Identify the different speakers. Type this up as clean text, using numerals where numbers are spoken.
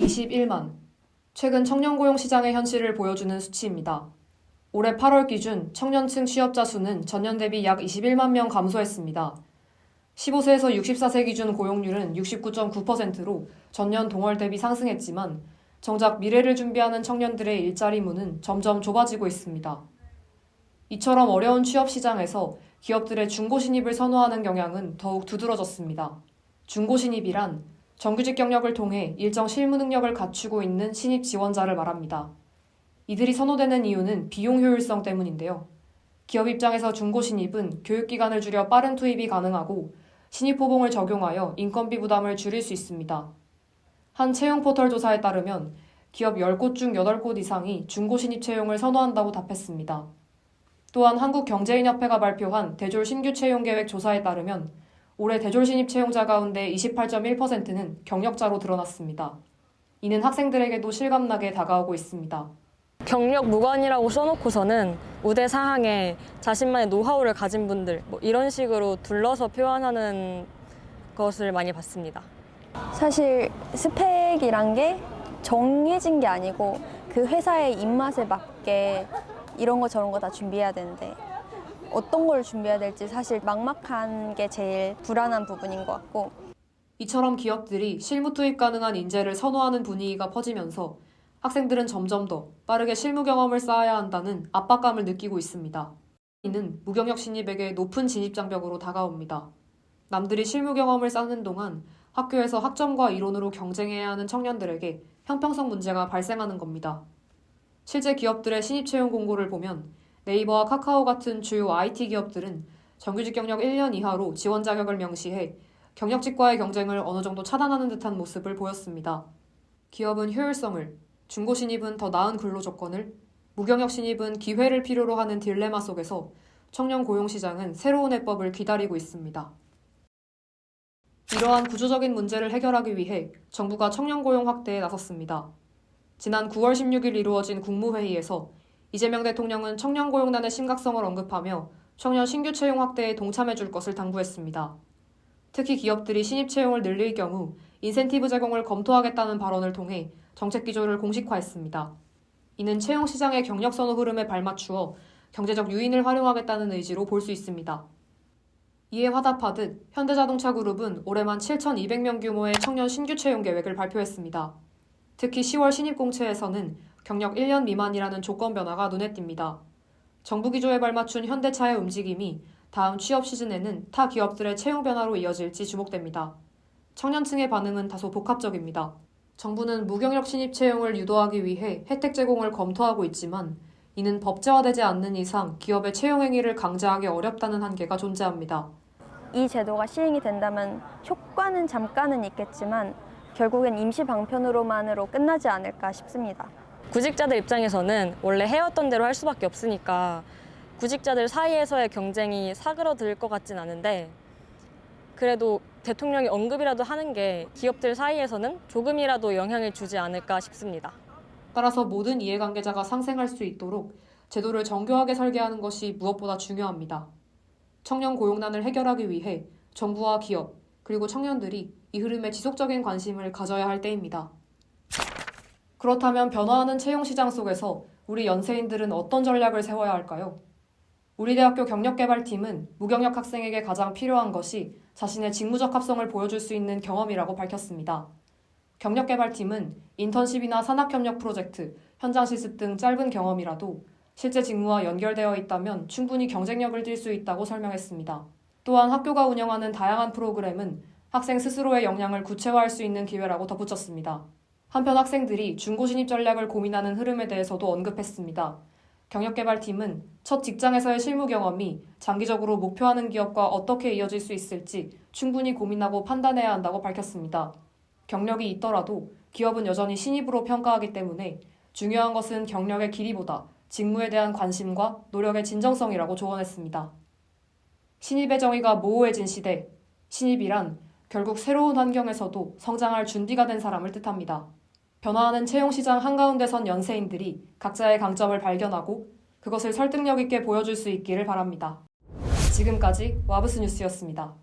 Speaker 1: 21만. 최근 청년 고용 시장의 현실을 보여주는 수치입니다. 올해 8월 기준 청년층 취업자 수는 전년 대비 약 21만 명 감소했습니다. 15세에서 64세 기준 고용률은 69.9%로 전년 동월 대비 상승했지만 정작 미래를 준비하는 청년들의 일자리 문은 점점 좁아지고 있습니다. 이처럼 어려운 취업 시장에서 기업들의 중고 신입을 선호하는 경향은 더욱 두드러졌습니다. 중고 신입이란 정규직 경력을 통해 일정 실무 능력을 갖추고 있는 신입 지원자를 말합니다. 이들이 선호되는 이유는 비용 효율성 때문인데요. 기업 입장에서 중고 신입은 교육기간을 줄여 빠른 투입이 가능하고 신입 호봉을 적용하여 인건비 부담을 줄일 수 있습니다. 한 채용 포털 조사에 따르면 기업 10곳 중 8곳 이상이 중고 신입 채용을 선호한다고 답했습니다. 또한 한국경제인협회가 발표한 대졸 신규 채용 계획 조사에 따르면 올해 대졸 신입 채용자 가운데 28.1%는 경력자로 드러났습니다. 이는 학생들에게도 실감나게 다가오고 있습니다.
Speaker 2: 경력 무관이라고 써놓고서는 우대 사항에 자신만의 노하우를 가진 분들 이런 식으로 둘러서 표현하는 것을 많이 봤습니다.
Speaker 3: 사실 스펙이란 게 정해진 게 아니고 그 회사의 입맛에 맞게 이런 거 저런 거 다 준비해야 되는데 어떤 걸 준비해야 될지 사실 막막한 게 제일 불안한 부분인 것 같고,
Speaker 1: 이처럼 기업들이 실무 투입 가능한 인재를 선호하는 분위기가 퍼지면서 학생들은 점점 더 빠르게 실무 경험을 쌓아야 한다는 압박감을 느끼고 있습니다. 이는 무경력 신입에게 높은 진입 장벽으로 다가옵니다. 남들이 실무 경험을 쌓는 동안 학교에서 학점과 이론으로 경쟁해야 하는 청년들에게 형평성 문제가 발생하는 겁니다. 실제 기업들의 신입 채용 공고를 보면 네이버와 카카오 같은 주요 IT 기업들은 정규직 경력 1년 이하로 지원 자격을 명시해 경력직과의 경쟁을 어느 정도 차단하는 듯한 모습을 보였습니다. 기업은 효율성을, 중고 신입은 더 나은 근로 조건을, 무경력 신입은 기회를 필요로 하는 딜레마 속에서 청년 고용 시장은 새로운 해법을 기다리고 있습니다. 이러한 구조적인 문제를 해결하기 위해 정부가 청년 고용 확대에 나섰습니다. 지난 9월 16일 이루어진 국무회의에서 이재명 대통령은 청년 고용난의 심각성을 언급하며 청년 신규 채용 확대에 동참해줄 것을 당부했습니다. 특히 기업들이 신입 채용을 늘릴 경우 인센티브 제공을 검토하겠다는 발언을 통해 정책 기조를 공식화했습니다. 이는 채용 시장의 경력 선호 흐름에 발맞추어 경제적 유인을 활용하겠다는 의지로 볼 수 있습니다. 이에 화답하듯 현대자동차 그룹은 올해만 7,200명 규모의 청년 신규 채용 계획을 발표했습니다. 특히 10월 신입 공채에서는 경력 1년 미만이라는 조건 변화가 눈에 띕니다. 정부 기조에 발맞춘 현대차의 움직임이 다음 취업 시즌에는 타 기업들의 채용 변화로 이어질지 주목됩니다. 청년층의 반응은 다소 복합적입니다. 정부는 무경력 신입 채용을 유도하기 위해 혜택 제공을 검토하고 있지만 이는 법제화되지 않는 이상 기업의 채용 행위를 강제하기 어렵다는 한계가 존재합니다.
Speaker 3: 이 제도가 시행이 된다면 효과는 잠깐은 있겠지만 결국엔 임시 방편으로만으로 끝나지 않을까 싶습니다.
Speaker 2: 구직자들 입장에서는 원래 해왔던 대로 할 수밖에 없으니까 구직자들 사이에서의 경쟁이 사그러들 것 같진 않은데, 그래도 대통령이 언급이라도 하는 게 기업들 사이에서는 조금이라도 영향을 주지 않을까 싶습니다.
Speaker 1: 따라서 모든 이해관계자가 상생할 수 있도록 제도를 정교하게 설계하는 것이 무엇보다 중요합니다. 청년 고용난을 해결하기 위해 정부와 기업, 그리고 청년들이 이 흐름에 지속적인 관심을 가져야 할 때입니다. 그렇다면 변화하는 채용 시장 속에서 우리 연세인들은 어떤 전략을 세워야 할까요? 우리 대학교 경력개발팀은 무경력 학생에게 가장 필요한 것이 자신의 직무적 합성을 보여줄 수 있는 경험이라고 밝혔습니다. 경력개발팀은 인턴십이나 산학협력 프로젝트, 현장 실습 등 짧은 경험이라도 실제 직무와 연결되어 있다면 충분히 경쟁력을 띨 수 있다고 설명했습니다. 또한 학교가 운영하는 다양한 프로그램은 학생 스스로의 역량을 구체화할 수 있는 기회라고 덧붙였습니다. 한편 학생들이 중고 신입 전략을 고민하는 흐름에 대해서도 언급했습니다. 경력개발팀은 첫 직장에서의 실무 경험이 장기적으로 목표하는 기업과 어떻게 이어질 수 있을지 충분히 고민하고 판단해야 한다고 밝혔습니다. 경력이 있더라도 기업은 여전히 신입으로 평가하기 때문에 중요한 것은 경력의 길이보다 직무에 대한 관심과 노력의 진정성이라고 조언했습니다. 신입의 정의가 모호해진 시대, 신입이란 결국 새로운 환경에서도 성장할 준비가 된 사람을 뜻합니다. 변화하는 채용시장 한가운데 선 연세인들이 각자의 강점을 발견하고 그것을 설득력 있게 보여줄 수 있기를 바랍니다. 지금까지 와브스 뉴스였습니다.